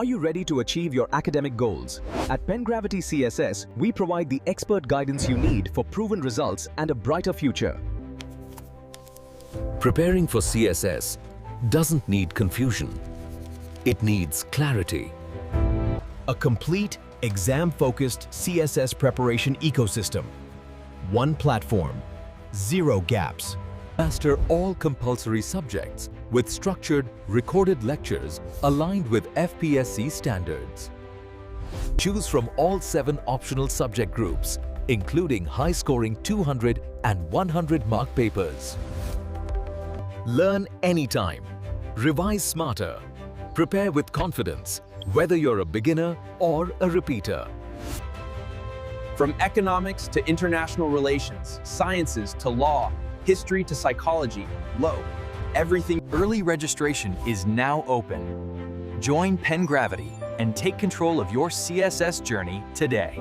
Are you ready to achieve your academic goals? At Pengravity CSS, we provide the expert guidance you need for proven results and a brighter future. Preparing for CSS doesn't need confusion. It needs clarity. A complete, exam-focused CSS preparation ecosystem. One platform, zero gaps. Master all compulsory subjects with structured, recorded lectures aligned with FPSC standards. Choose from all 7 optional subject groups, including high-scoring 200 and 100-mark papers. Learn anytime. Revise smarter. Prepare with confidence, whether you're a beginner or a repeater. From economics to international relations, sciences to law, history to psychology, everything. Early registration is now open. Join Pengravity and take control of your CSS journey today.